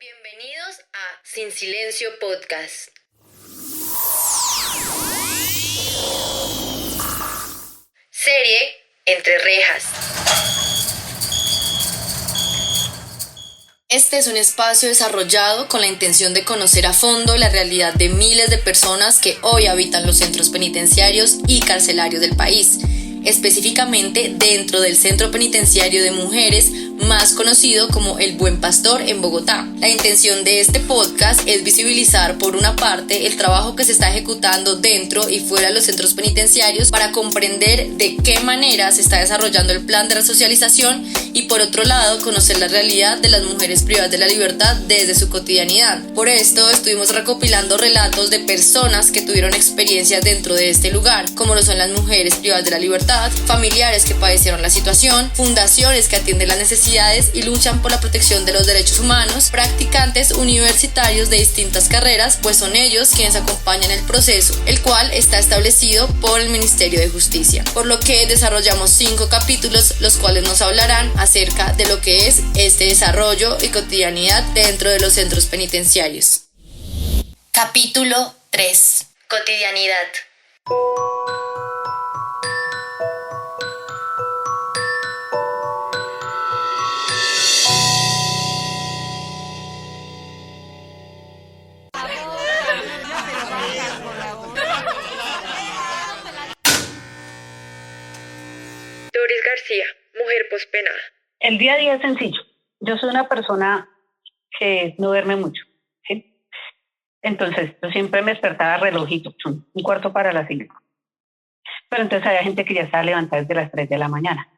Bienvenidos a Sin Silencio Podcast. Serie Entre Rejas. Este es un espacio desarrollado con la intención de conocer a fondo la realidad de miles de personas que hoy habitan los centros penitenciarios y carcelarios del país, específicamente dentro del Centro Penitenciario de Mujeres, más conocido como El Buen Pastor en Bogotá. La intención de este podcast es visibilizar, por una parte, el trabajo que se está ejecutando dentro y fuera de los centros penitenciarios para comprender de qué manera se está desarrollando el plan de resocialización y, por otro lado, conocer la realidad de las mujeres privadas de la libertad desde su cotidianidad. Por esto, estuvimos recopilando relatos de personas que tuvieron experiencias dentro de este lugar, como lo son las mujeres privadas de la libertad, familiares que padecieron la situación, fundaciones que atienden las necesidades y luchan por la protección de los derechos humanos, practicantes universitarios de distintas carreras, pues son ellos quienes acompañan el proceso, el cual está establecido por el Ministerio de Justicia. Por lo que desarrollamos 5 capítulos, los cuales nos hablarán acerca de lo que es este desarrollo y cotidianidad dentro de los centros penitenciarios. Capítulo 3. Cotidianidad. Doris García, mujer pospenada. El día a día es sencillo. Yo soy una persona que no duerme mucho, ¿sí? Entonces, yo siempre me despertaba relojito, 1:15 para las 5. Pero entonces había gente que ya estaba levantada desde las 3 de la mañana.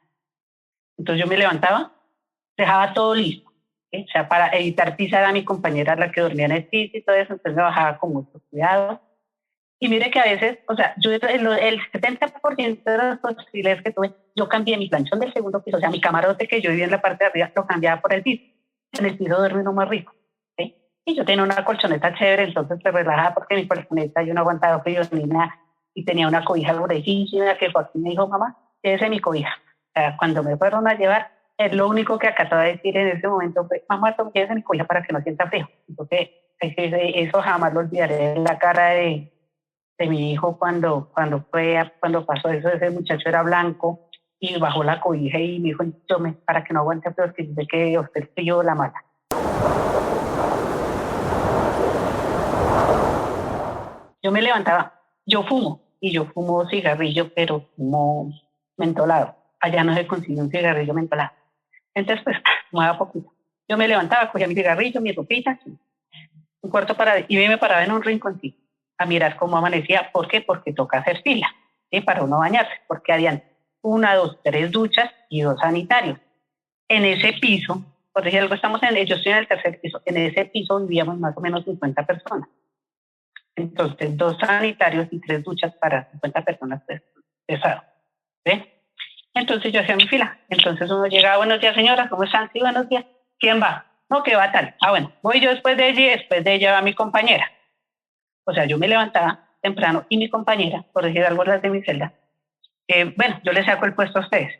Entonces yo me levantaba, dejaba todo listo, ¿sí? O sea, para evitar pisar a mi compañera, la que dormía en el piso y todo eso, entonces me bajaba con mucho cuidado. Y mire que a veces, o sea, yo el 70% de las posibilidades que tuve, yo cambié mi planchón del segundo piso, o sea, mi camarote que yo vivía en la parte de arriba, lo cambiaba por el piso. En el piso duerme uno más rico, ¿sí? Y yo tenía una colchoneta chévere, entonces me relajaba porque mi colchoneta yo no aguantaba frío ni nada, y tenía una cobija gruesísima que Joaquín me dijo, mamá, esa es mi cobija. O sea, cuando me fueron a llevar, es lo único que acataba de decir en ese momento fue, mamá, toma esa es mi cobija para que no sienta frío. Entonces, eso jamás lo olvidaré en la cara de mi hijo cuando pasó eso. Ese muchacho era blanco y bajó la cobija y me dijo, tome, para que no aguante frío, que dice que usted pilló la mala. Yo me levantaba, yo fumo cigarrillo, pero fumo mentolado. Allá no se consigue un cigarrillo mentolado. Entonces, pues, fumaba poquito. Yo me levantaba, cogía mi cigarrillo, mi ropita, 1:15 y me paraba en un rinconcito a mirar cómo amanecía. ¿Por qué? Porque toca hacer fila, ¿sí? Para uno bañarse, porque habían 1, 2, 3 duchas y 2 sanitarios. En ese piso, por decir algo, yo estoy en el 3er piso, en ese piso vivíamos más o menos 50 personas. Entonces, 2 sanitarios y 3 duchas para 50 personas, pues, pesado, ¿sí? Entonces yo hacía mi fila. Entonces uno llegaba, buenos días señora, ¿cómo están? Sí, buenos días. ¿Quién va? No, que va tal. Ah, bueno, voy yo después de ella y después de ella va mi compañera. O sea, yo me levantaba temprano y mi compañera, por decir algo, las de mi celda, bueno, yo le saco el puesto a ustedes.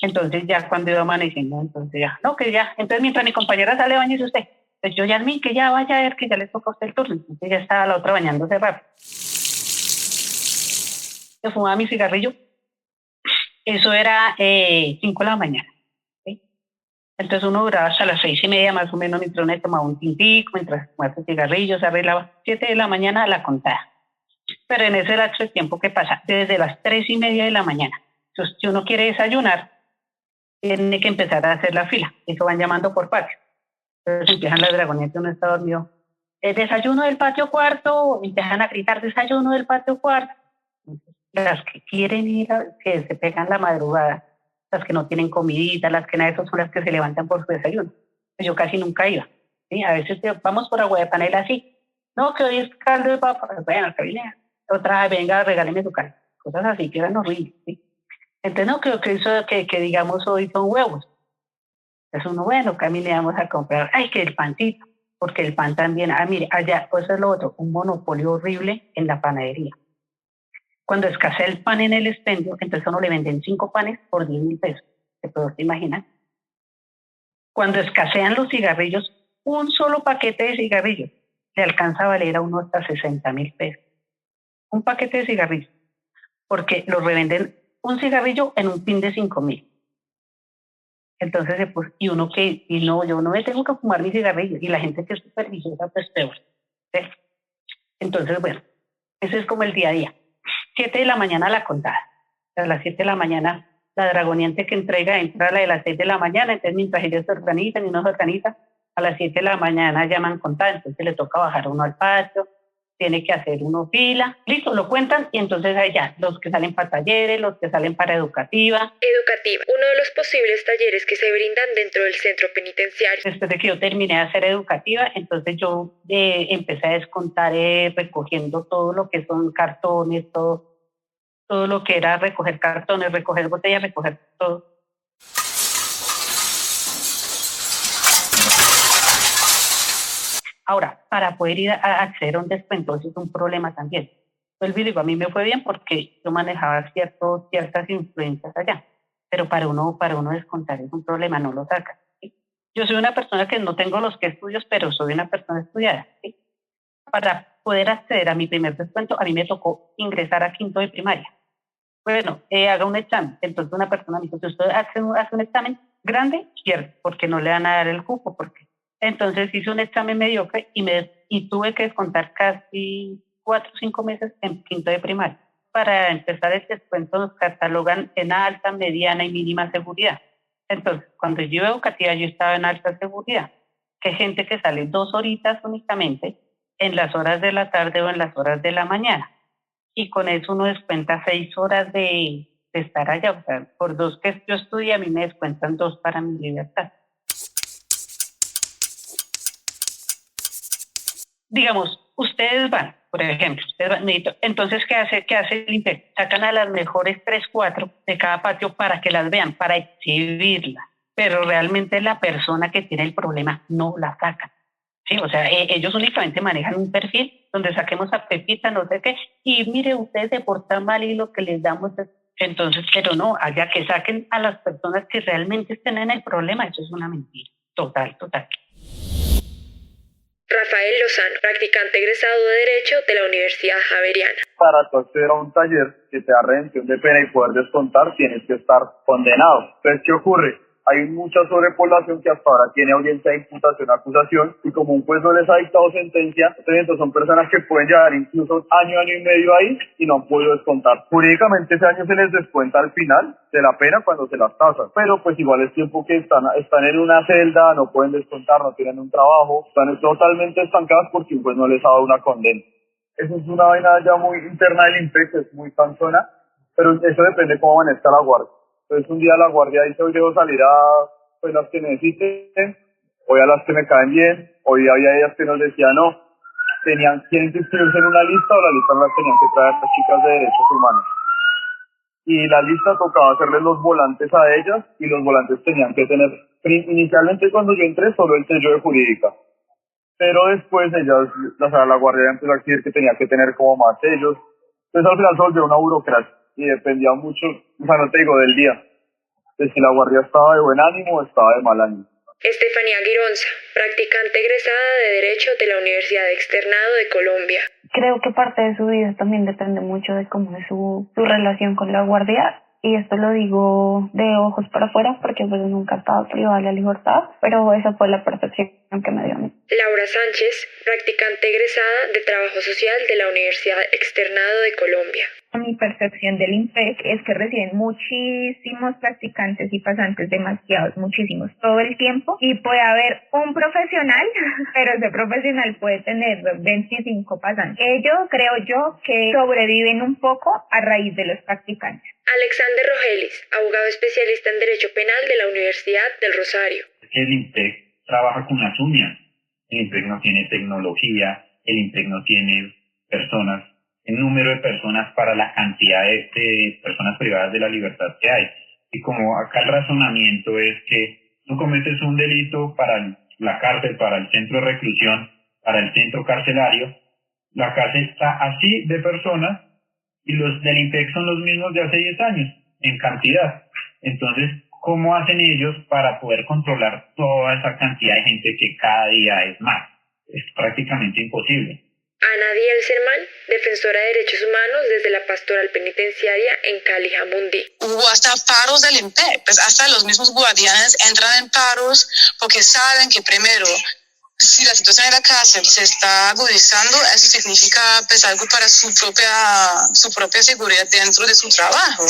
Entonces ya cuando iba amaneciendo, entonces ya, no, que ya. Entonces mientras mi compañera sale, bañese usted. Pues yo, Yasmín, que ya vaya a ver que ya le toca a usted el turno. Entonces ya estaba la otra bañándose rápido. Yo fumaba mi cigarrillo. Eso era 5 de la mañana. ¿Sí? Entonces uno duraba hasta las 6:30 más o menos, mientras uno tomaba un tintico, mientras fumaba su cigarrillo, se arreglaba. 7 de la mañana la contada. Pero en ese lapso de tiempo que pasa, desde las 3:30 de la mañana. Entonces, si uno quiere desayunar, tiene que empezar a hacer la fila. Eso van llamando por patio. Entonces empiezan las dragonetas, uno está dormido. El desayuno del patio cuarto, empiezan a gritar desayuno del patio cuarto. Las que quieren ir, que se pegan la madrugada, las que no tienen comidita, las que nada, esas son las que se levantan por su desayuno. Yo casi nunca iba, ¿sí? A veces vamos por agua de panela así. No, que hoy es caldo de papa. Bueno, que viene otra vez, venga, regáleme su caldo. Cosas así que eran horribles, ¿sí? Entonces no creo que eso que digamos hoy son huevos. Entonces uno, bueno, caminamos a comprar, ay, que el pancito, porque el pan también, mire, allá, pues es lo otro, un monopolio horrible en la panadería. Cuando escasea el pan en el expendio, entonces a uno le venden 5 panes por 10.000 pesos. ¿Se puede imaginar? Cuando escasean los cigarrillos, un solo paquete de cigarrillos le alcanza a valer a uno hasta 60.000 pesos. Un paquete de cigarrillos, porque los revenden un cigarrillo en un pin de 5.000. Entonces, pues, y uno que, y no, yo no me tengo que fumar mi cigarrillo, y la gente que es superviciosa, pues peor. ¿Sí? Entonces, bueno, ese es como el día a día. 7 de la mañana la contada. A las 7 de la mañana, la dragoniente que entrega entra a la de las 6 de la mañana, entonces mientras ellos se organizan y no se organizan, a las 7 de la mañana llaman contada, entonces le toca bajar uno al patio, tiene que hacer uno fila, listo, lo cuentan y entonces hay ya los que salen para talleres, los que salen para educativa. Educativa, uno de los posibles talleres que se brindan dentro del centro penitenciario. Después de que yo terminé de hacer educativa, entonces yo empecé a descontar recogiendo todo lo que son cartones, todo lo que era recoger cartones, recoger botellas, recoger todo. Ahora, para poder ir a acceder a un descuento, eso es un problema también. Pues digo, a mí me fue bien porque yo manejaba ciertas influencias allá, pero para uno descontar es un problema, no lo saca. ¿Sí? Yo soy una persona que no tengo los que estudios, pero soy una persona estudiada. ¿Sí? Para poder acceder a mi primer descuento, a mí me tocó ingresar a quinto de primaria. Bueno, haga un examen. Entonces una persona me dijo, si usted hace un examen grande, pierde, porque no le van a dar el cupo, porque entonces hice un examen mediocre y tuve que descontar casi 4 o 5 meses en quinto de primaria. Para empezar el descuento nos catalogan en alta, mediana y mínima seguridad. Entonces, cuando yo iba a educativa, yo estaba en alta seguridad, que gente que sale 2 horitas únicamente en las horas de la tarde o en las horas de la mañana. Y con eso uno descuenta 6 horas de estar allá. O sea, por 2 que yo estudié, a mí me descuentan 2 para mi libertad. Digamos, ustedes van, por ejemplo, entonces, ¿qué hace el INPEC? Sacan a las mejores 3, 4 de cada patio para que las vean, para exhibirla, pero realmente la persona que tiene el problema no la saca. Sí, o sea, ellos únicamente manejan un perfil donde saquemos a Pepita, no sé qué, y mire, ustedes se portan mal y lo que les damos es... Entonces, pero no, allá que saquen a las personas que realmente estén en el problema, eso es una mentira, total. Rafael Lozano, practicante egresado de Derecho de la Universidad Javeriana. Para tú acceder a un taller que te da redención de pena y poder descontar, tienes que estar condenado. Entonces, ¿qué ocurre? Hay mucha sobrepoblación que hasta ahora tiene audiencia de imputación acusación y como un juez no les ha dictado sentencia, entonces son personas que pueden llevar incluso año y medio ahí y no han podido descontar. Jurídicamente ese año se les descuenta al final de la pena cuando se las tasan, pero pues igual es tiempo que están en una celda, no pueden descontar, no tienen un trabajo, están totalmente estancadas porque un juez no les ha dado una condena. Eso es una vaina ya muy interna del INPEC, es muy cansona, pero eso depende cómo amanezca la guardia. Entonces un día la guardia dice, hoy debo salir a pues, las que necesiten, hoy a las que me caen bien, hoy había ellas que nos decían no, tienen que inscribirse en una lista o la lista no las tenían que traer las chicas de derechos humanos. Y la lista tocaba hacerles los volantes a ellas y los volantes tenían que tener, inicialmente cuando yo entré, solo el sello de jurídica. Pero después la guardia empezó a decir que tenía que tener como más sellos. Entonces al final se volvió una burocracia y dependía mucho, o sea, no te digo del día, de si la guardia estaba de buen ánimo o estaba de mal ánimo. Estefanía Gironza, practicante egresada de Derecho de la Universidad Externado de Colombia. Creo que parte de su vida también depende mucho de cómo es su relación con la guardia. Y esto lo digo de ojos para afuera porque pues nunca he estado privada de la libertad, pero esa fue la percepción que me dio a mí. Laura Sánchez, practicante egresada de Trabajo Social de la Universidad Externado de Colombia. Mi percepción del INPEC es que reciben muchísimos practicantes y pasantes, muchísimos, todo el tiempo, y puede haber un profesional, pero ese profesional puede tener 25 pasantes. Creo yo que sobreviven un poco a raíz de los practicantes. Alexander Rogelis, abogado especialista en Derecho Penal de la Universidad del Rosario. El INPEC trabaja con las uñas. El INPEC no tiene tecnología, el INPEC no tiene personas, el número de personas para la cantidad de personas privadas de la libertad que hay. Y como acá el razonamiento es que tú cometes un delito para la cárcel, para el centro de reclusión, para el centro carcelario, la cárcel está así de personas y los del INPEC son los mismos de hace 10 años, en cantidad. Entonces, ¿Cómo hacen ellos para poder controlar toda esa cantidad de gente que cada día es más? Es prácticamente imposible. Ana Dielserman, defensora de derechos humanos desde la pastoral penitenciaria en Cali, Jamundí. Hubo hasta paros del IMPEC, pues hasta los mismos guardianes entran en paros porque saben que primero, si la situación en la cárcel se está agudizando, eso significa pues algo para su propia seguridad dentro de su trabajo.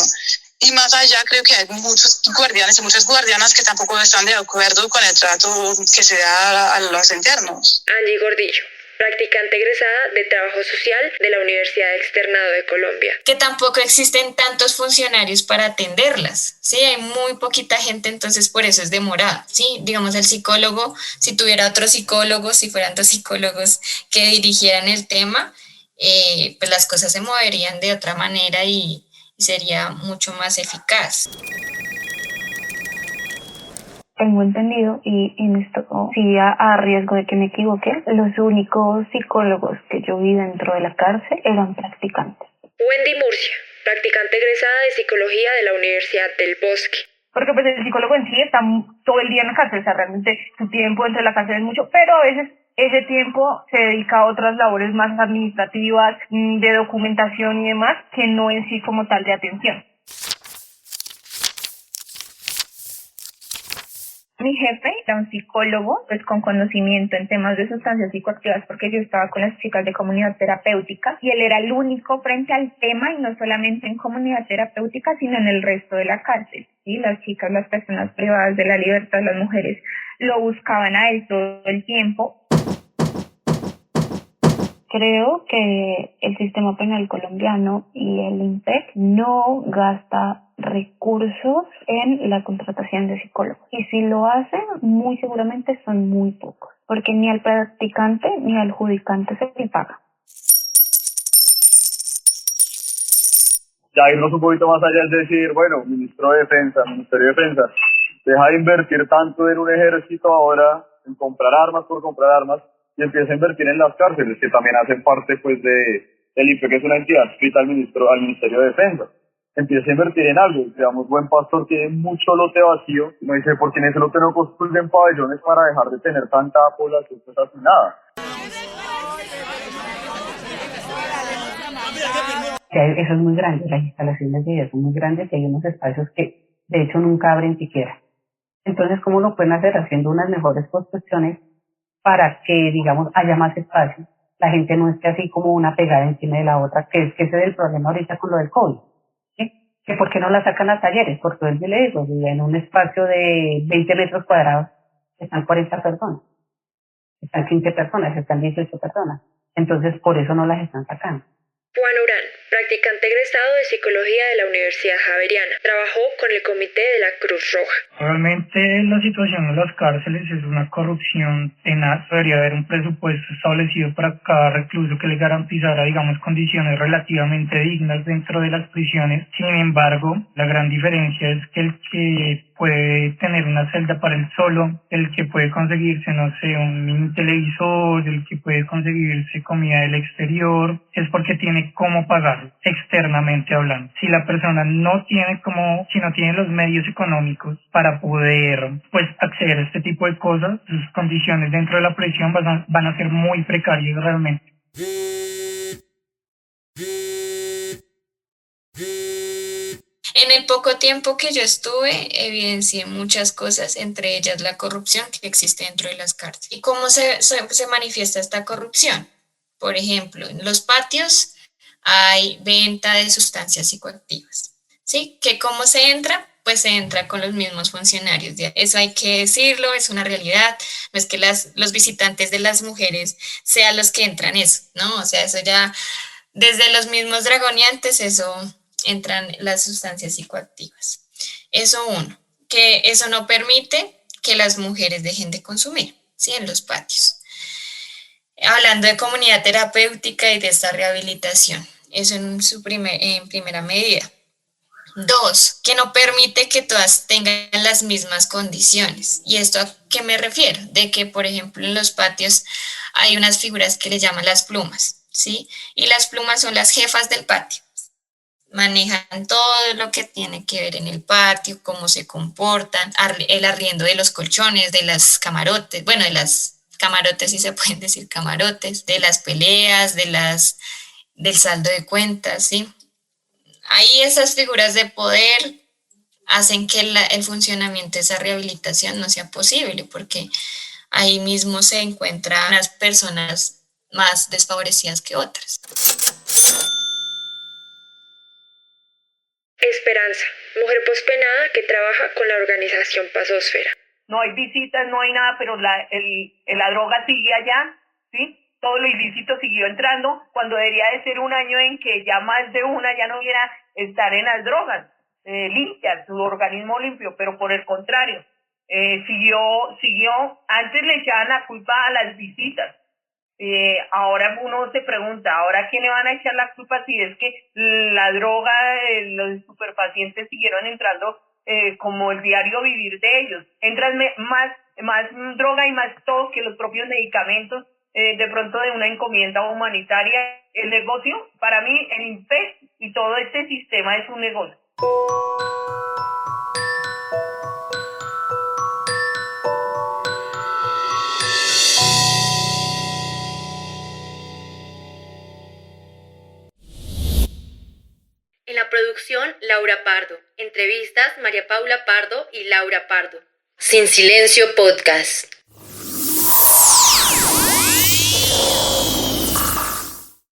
Y más allá creo que hay muchos guardianes y muchas guardianas que tampoco están de acuerdo con el trato que se da a los internos. Angie Gordillo, practicante egresada de Trabajo Social de la Universidad Externado de Colombia. Que tampoco existen tantos funcionarios para atenderlas, ¿sí? Hay muy poquita gente, entonces por eso es demorado, ¿sí? Digamos, el psicólogo, si tuviera otros psicólogos, si fueran dos psicólogos que dirigieran el tema, pues las cosas se moverían de otra manera y sería mucho más eficaz. Tengo entendido, y en esto sí a riesgo de que me equivoque, los únicos psicólogos que yo vi dentro de la cárcel eran practicantes. Wendy Murcia, practicante egresada de Psicología de la Universidad del Bosque. Porque pues el psicólogo en sí está todo el día en la cárcel, o sea, realmente su tiempo dentro de la cárcel es mucho, pero a veces ese tiempo se dedica a otras labores más administrativas, de documentación y demás, que no en sí como tal de atención. Mi jefe era un psicólogo, pues con conocimiento en temas de sustancias psicoactivas, porque yo estaba con las chicas de comunidad terapéutica y él era el único frente al tema, y no solamente en comunidad terapéutica, sino en el resto de la cárcel. ¿Sí? Las chicas, las personas privadas de la libertad, las mujeres, lo buscaban a él todo el tiempo. Creo que el sistema penal colombiano y el IMPEC no gasta recursos en la contratación de psicólogos. Y si lo hacen, muy seguramente son muy pocos, porque ni al practicante ni al judicante se le paga. Ya irnos un poquito más allá es decir, bueno, Ministerio de Defensa, deja de invertir tanto en un ejército ahora, en comprar armas por comprar armas, y empieza a invertir en las cárceles, que también hacen parte pues del INPE, que es una entidad adscrita al Ministerio de Defensa. Empieza a invertir en algo. Digamos, Buen Pastor tiene mucho lote vacío, no dice, ¿por qué en ese lote no construyen pabellones para dejar de tener tanta población pues asesinada? Eso es muy grande, las instalaciones de vida son muy grandes y hay unos espacios que de hecho nunca abren siquiera. Entonces, ¿cómo lo pueden hacer? Haciendo unas mejores construcciones para que, digamos, haya más espacio. La gente no esté así como una pegada encima de la otra, que ese es el problema ahorita con lo del COVID. ¿Sí? Que ¿por qué no la sacan a talleres? Porque yo le digo, en un espacio de 20 metros cuadrados están 40 personas, están 15 personas, están 18 personas. Entonces, por eso no las están sacando. Juan Urán, practicante egresado de Psicología de la Universidad Javeriana, trabajó con el Comité de la Cruz Roja. Realmente la situación en las cárceles es una corrupción tenaz. Debería haber un presupuesto establecido para cada recluso que le garantizara, digamos, condiciones relativamente dignas dentro de las prisiones. Sin embargo, la gran diferencia es que el que puede tener una celda para él solo, el que puede conseguirse, no sé, un mini televisor, el que puede conseguirse comida del exterior, es porque tiene cómo pagarlo, externamente hablando. Si la persona no tiene si no tiene los medios económicos para poder, pues, acceder a este tipo de cosas, sus condiciones dentro de la prisión van a ser muy precarias realmente. En el poco tiempo que yo estuve, evidencié muchas cosas, entre ellas la corrupción que existe dentro de las cárceles. ¿Y cómo se manifiesta esta corrupción? Por ejemplo, en los patios hay venta de sustancias psicoactivas. ¿Sí? ¿Que cómo se entra? Pues se entra con los mismos funcionarios. Eso hay que decirlo, es una realidad. No es que los visitantes de las mujeres sean los que entran eso, ¿no? O sea, eso ya, desde los mismos dragoneantes, eso entran las sustancias psicoactivas. Eso uno, que eso no permite que las mujeres dejen de consumir, ¿sí? En los patios. Hablando de comunidad terapéutica y de esta rehabilitación, eso en primera medida. Dos, que no permite que todas tengan las mismas condiciones. ¿Y esto a qué me refiero? De que, por ejemplo, en los patios hay unas figuras que le llaman las plumas, ¿sí? Y las plumas son las jefas del patio. manejan todo lo que tiene que ver en el patio, cómo se comportan, el arriendo de los colchones, de las camarotes, bueno, de las camarotes, sí se pueden decir camarotes, de las peleas, del saldo de cuentas, ¿sí? Ahí esas figuras de poder hacen que el funcionamiento de esa rehabilitación no sea posible, porque ahí mismo se encuentran las personas más desfavorecidas que otras. Esperanza, mujer pospenada que trabaja con la organización Pasósfera. No hay visitas, no hay nada, pero la droga sigue allá, ¿sí? Todo lo ilícito siguió entrando cuando debería de ser un año en que ya más de una ya no viera estar en las drogas, limpias, su organismo limpio, pero por el contrario, siguió, antes le echaban la culpa a las visitas. Ahora uno se pregunta, ¿ahora quién le van a echar la culpa si es que la droga, los estupefacientes siguieron entrando como el diario vivir de ellos? Entran más droga y más todo que los propios medicamentos, de pronto de una encomienda humanitaria. El negocio, para mí, el INPEC y todo este sistema es un negocio. En la producción, Laura Pardo. Entrevistas, María Paula Pardo y Laura Pardo. Sin Silencio Podcast.